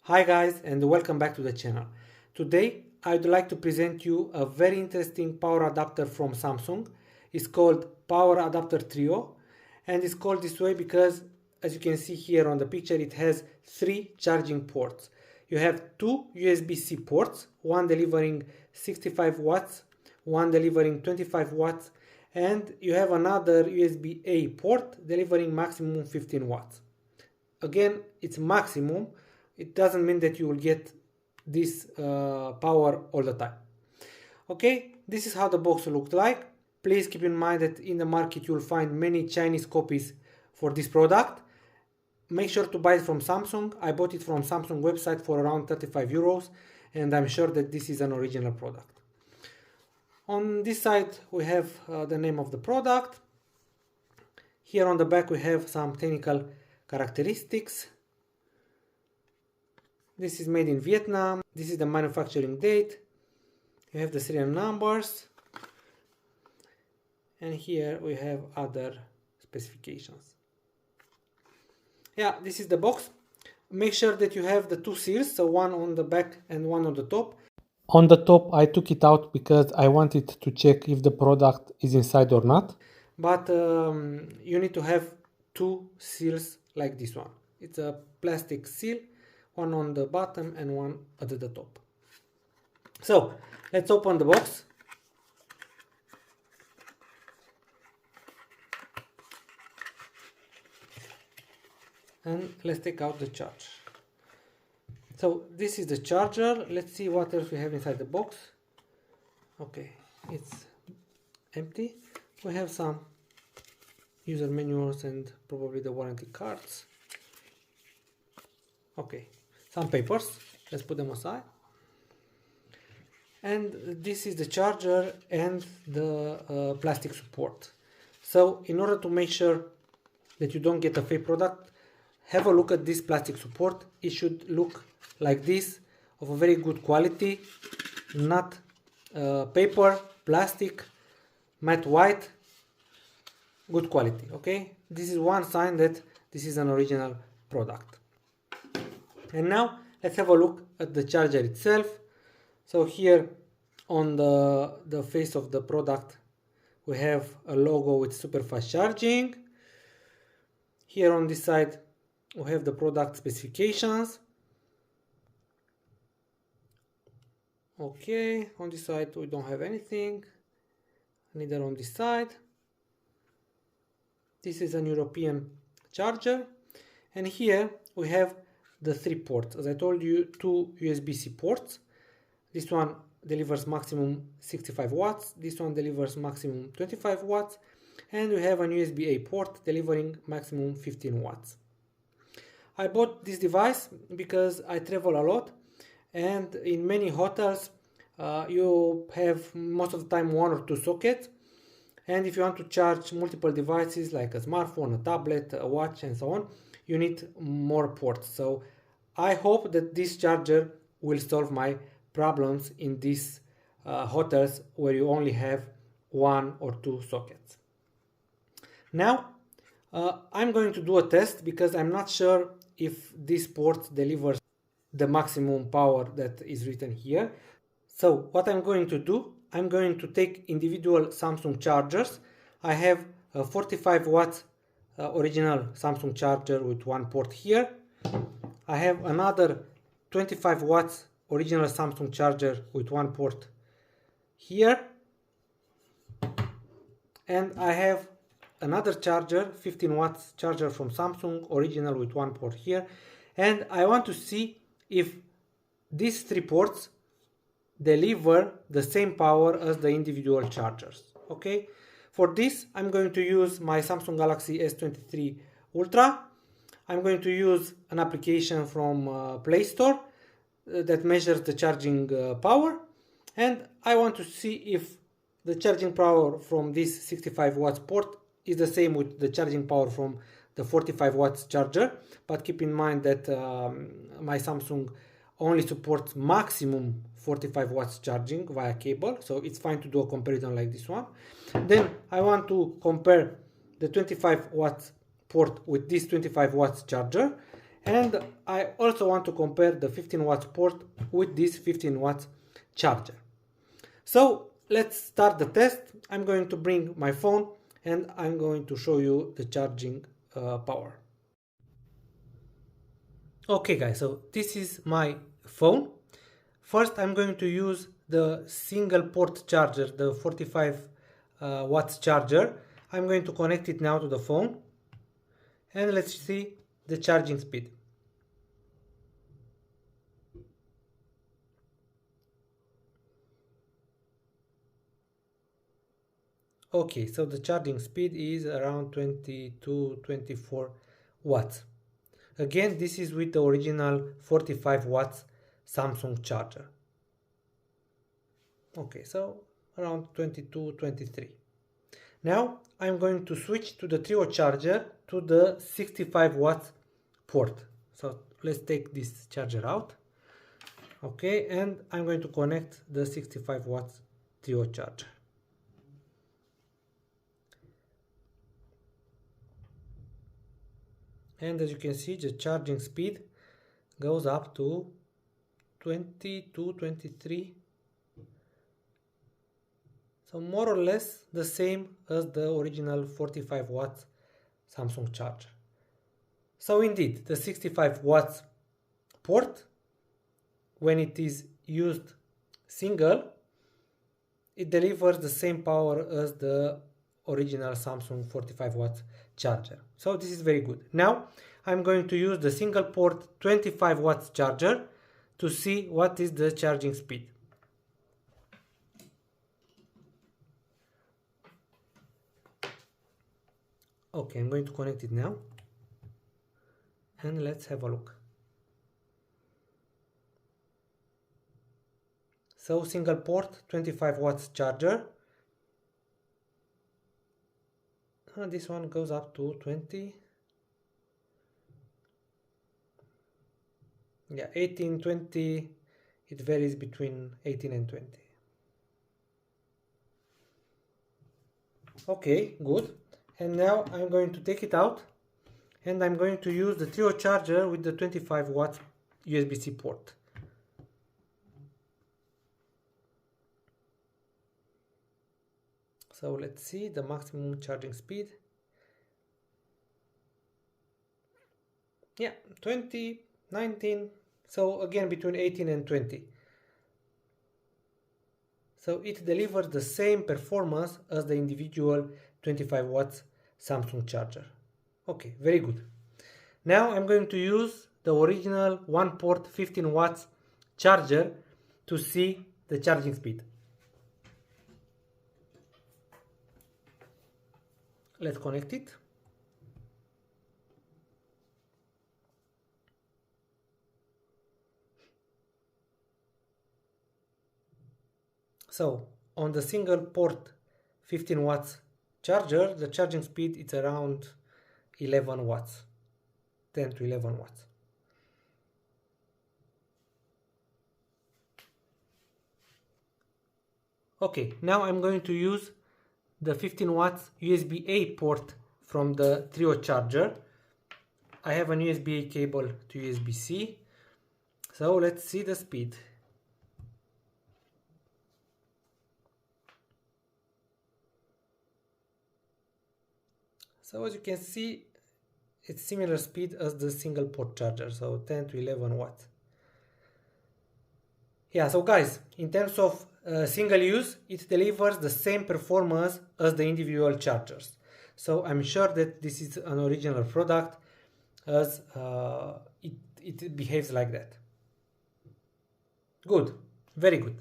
Hi guys, and welcome back to the channel. Today I'd like to present you a very interesting power adapter from Samsung. It's called Power Adapter Trio, and it's called this way because, as you can see here on the picture, it has 3 charging ports. You have 2 USB-C ports, one delivering 65 watts, one delivering 25 watts, and you have another USB-A port delivering maximum 15 watts. Again, it's maximum. It doesn't mean that you will get this power all the time. Okay, this is how the box looked like. Please keep in mind that in the market you will find many Chinese copies for this product. Make sure to buy it from Samsung. I bought it from Samsung website for around 35 euros, and I'm sure that this is an original product. On this side we have the name of the product. Here on the back we have some technical characteristics. This is made in Vietnam. This is the manufacturing date. You have the serial numbers. And here we have other specifications. Yeah, this is the box. Make sure that you have the 2 seals, so one on the back and one on the top. On the top I took it out because I wanted to check if the product is inside or not. But you need to have 2 seals like this one. It's a plastic seal, one on the bottom and one at the top. So let's open the box. And let's take out the charger. So this is the charger. Let's see what else we have inside the box. Okay, it's empty. We have some user manuals and probably the warranty cards. Okay, some papers. Let's put them aside. And this is the charger and the plastic support. So in order to make sure that you don't get a fake product, have a look at this plastic support. It should look like this, of a very good quality, not paper, plastic, matte white, good quality. Okay, this is one sign that this is an original product. And now let's have a look at the charger itself. So here on the face of the product we have a logo with super fast charging. Here on this side we have the product specifications. Okay, on this side we don't have anything, neither on this side. This is an European charger, and here we have the 3 ports. As I told you, 2 USB-C ports. This one delivers maximum 65 watts, this one delivers maximum 25 watts, and we have an USB-A port delivering maximum 15 watts. I bought this device because I travel a lot, and in many hotels you have most of the time 1 or 2 sockets, and if you want to charge multiple devices like a smartphone, a tablet, a watch and so on, you need more ports. So I hope that this charger will solve my problems in these hotels where you only have 1 or 2 sockets. Now I'm going to do a test because I'm not sure if this port delivers the maximum power that is written here. So what I'm going to do, I'm going to take individual Samsung chargers. I have a 45 watts original Samsung charger with 1 port here. I have another 25 watts original Samsung charger with 1 port here. And I have another charger, 15 watts charger from Samsung, original with 1 port here. And I want to see if these 3 ports deliver the same power as the individual chargers. Okay, for this I'm going to use my Samsung Galaxy S23 Ultra. I'm going to use an application from Play Store that measures the charging power, and I want to see if the charging power from this 65 watts port is the same with the charging power from the 45 watts charger. But keep in mind that my Samsung only supports maximum 45 watts charging via cable, so it's fine to do a comparison like this one. Then I want to compare the 25 watts port with this 25 watts charger, And I also want to compare the 15 watts port with this 15 watts charger. So let's start the test. I'm going to bring my phone and I'm going to show you the charging power. Okay guys, so this is my phone. First I'm going to use the single port charger, the 45 watts charger. I'm going to connect it now to the phone and let's see the charging speed. Okay, so the charging speed is around 22-24 watts. Again, this is with the original 45 watts Samsung charger. Okay, so around 22-23. Now I'm going to switch to the trio charger to the 65 watts port. So let's take this charger out. Okay, and I'm going to connect the 65 watts trio charger. And as you can see, the charging speed goes up to 22-23. So more or less the same as the original 45 watts Samsung charger. So indeed, the 65 watts port, when it is used single, it delivers the same power as the original Samsung 45 watts charger. So this is very good. Now I'm going to use the single port 25 watts charger to see what is the charging speed. Okay, I'm going to connect it now and let's have a look. So single port 25 watts charger, and this one goes up to 20, yeah, 18, 20, it varies between 18 and 20. Okay, good. And now I'm going to take it out and I'm going to use the trio charger with the 25 watts USB-C port. So let's see the maximum charging speed. Yeah, 20, 19, so again between 18 and 20. So it delivers the same performance as the individual 25 watts Samsung charger. Okay, very good. Now I'm going to use the original one port 15 watts charger to see the charging speed. Let's connect it. So on the single port 15 watts charger, the charging speed is around 11 watts, 10 to 11 watts. Okay, now I'm going to use the 15 watts USB-A port from the trio charger. I have an USB-A cable to USB-C. So let's see the speed. So as you can see, it's similar speed as the single port charger, so 10 to 11 watts. Yeah, so guys, in terms of single use, it delivers the same performance as the individual chargers. So I'm sure that this is an original product as it behaves like that. Good, very good.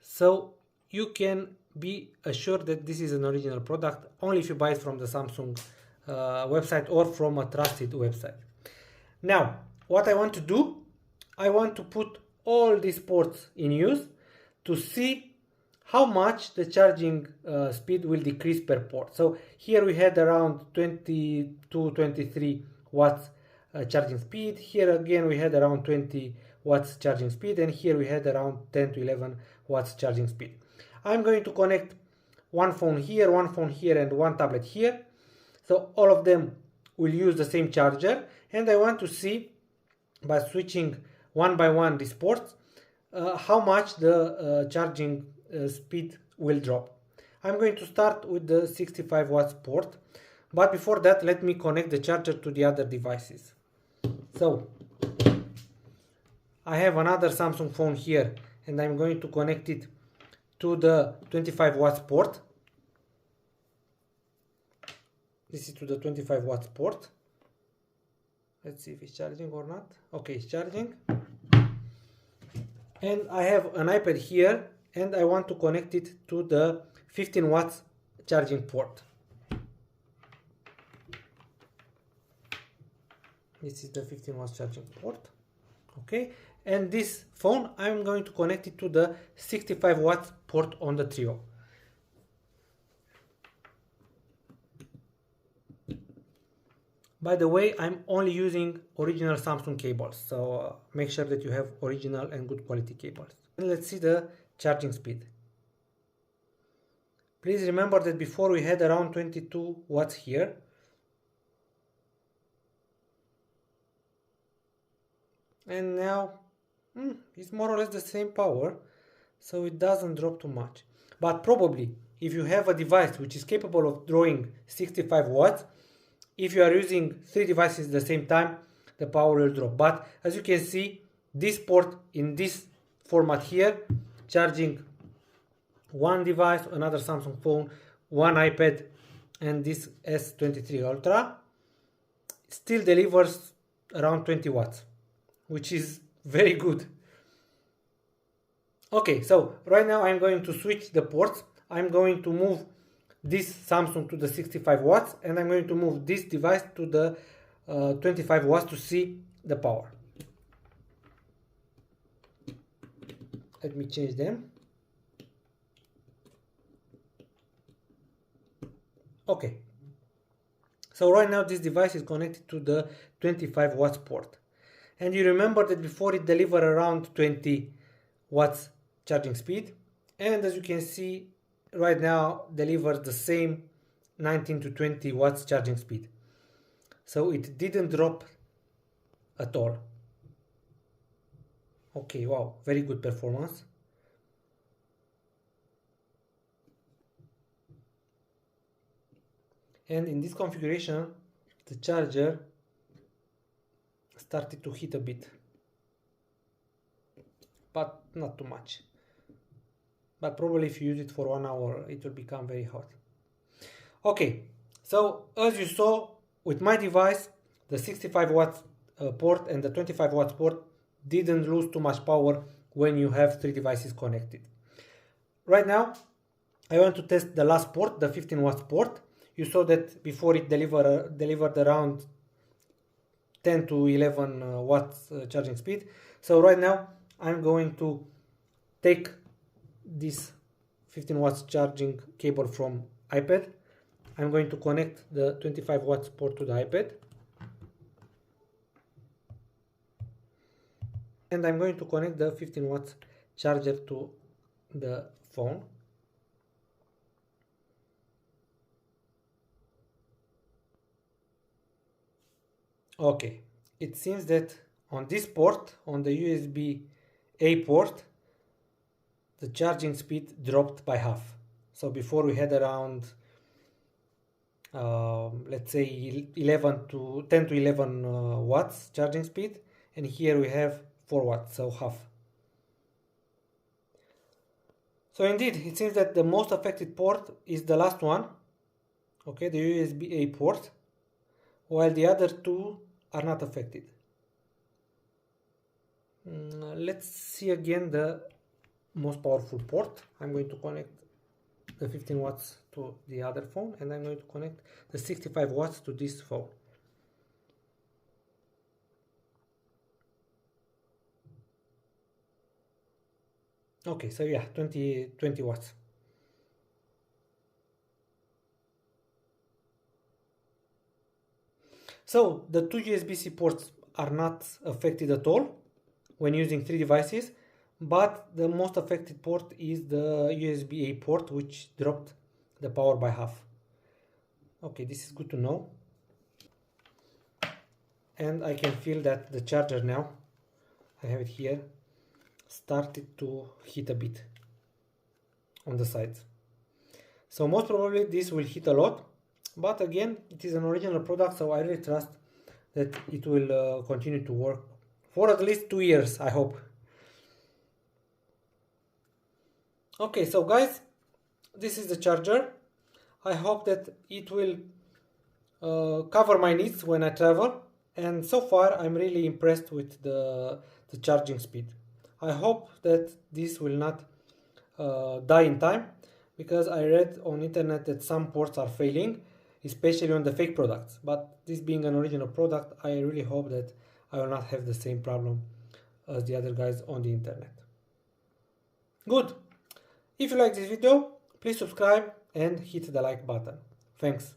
So you can be assured that this is an original product only if you buy it from the Samsung website or from a trusted website. Now, what I want to do, I want to put all these ports in use to see how much the charging speed will decrease per port. So here we had around 22-23 watts charging speed. Here again we had around 20 watts charging speed, and here we had around 10 to 11 watts charging speed. I'm going to connect one phone here, and one tablet here. So all of them will use the same charger, and I want to see by switching one by one these ports how much the charging speed will drop. I'm going to start with the 65 watts port, but before that let me connect the charger to the other devices. So I have another Samsung phone here and I'm going to connect it to the 25 watts port. This is to the 25 watts port. Let's see if it's charging or not. Okay, it's charging. And I have an iPad here and I want to connect it to the 15 watts charging port. This is the 15 watts charging port. Okay, and this phone I'm going to connect it to the 65 watts port on the Trio. By the way, I'm only using original Samsung cables, so make sure that you have original and good quality cables. And let's see the charging speed. Please remember that before we had around 22 watts here. And now it's more or less the same power, so it doesn't drop too much. But probably if you have a device which is capable of drawing 65 watts, if you are using 3 devices at the same time, the power will drop. But as you can see, this port in this format here, charging one device, another Samsung phone, one iPad, and this S23 Ultra, still delivers around 20 watts, which is very good. Okay, so right now I'm going to switch the ports. I'm going to move this Samsung to the 65 watts and I'm going to move this device to the 25 watts to see the power. Let me change them. Okay, so right now this device is connected to the 25 watts port, and you remember that before it delivered around 20 watts charging speed, and as you can see right now delivers the same 19 to 20 watts charging speed, so it didn't drop at all. Okay, wow, very good performance. And in this configuration the charger started to heat a bit, but not too much. But probably if you use it for 1 hour it will become very hot. Okay, so as you saw with my device, the 65 watts port and the 25 watts port didn't lose too much power when you have 3 devices connected. Right now I want to test the last port, the 15 watts port. You saw that before it delivered around 10 to 11 watts charging speed. So right now I'm going to take this 15 watts charging cable from iPad. I'm going to connect the 25 watts port to the iPad. And I'm going to connect the 15 watts charger to the phone. Okay, it seems that on this port, on the USB-A port, the charging speed dropped by half. So before we had around let's say 11 to 10 to 11 watts charging speed, and here we have 4 watts, so half. So indeed it seems that the most affected port is the last one, okay, the USB-A port, while the other two are not affected. Let's see again the most powerful port. I'm going to connect the 15 watts to the other phone and I'm going to connect the 65 watts to this phone. Okay, so yeah, 20 watts. So the two USB-C ports are not affected at all when using 3 devices, but the most affected port is the USB-A port, which dropped the power by half. Okay, this is good to know. and I can feel that the charger now, I have it here, started to heat a bit on the sides. So most probably this will heat a lot, but again, it is an original product, so I really trust that it will continue to work for at least 2 years, I hope. Okay, so guys, this is the charger. I hope that it will cover my needs when I travel, and so far I'm really impressed with the charging speed. I hope that this will not die in time, because I read on internet that some ports are failing, especially on the fake products. But this being an original product, I really hope that I will not have the same problem as the other guys on the internet. Good. If you like this video, please subscribe and hit the like button. Thanks.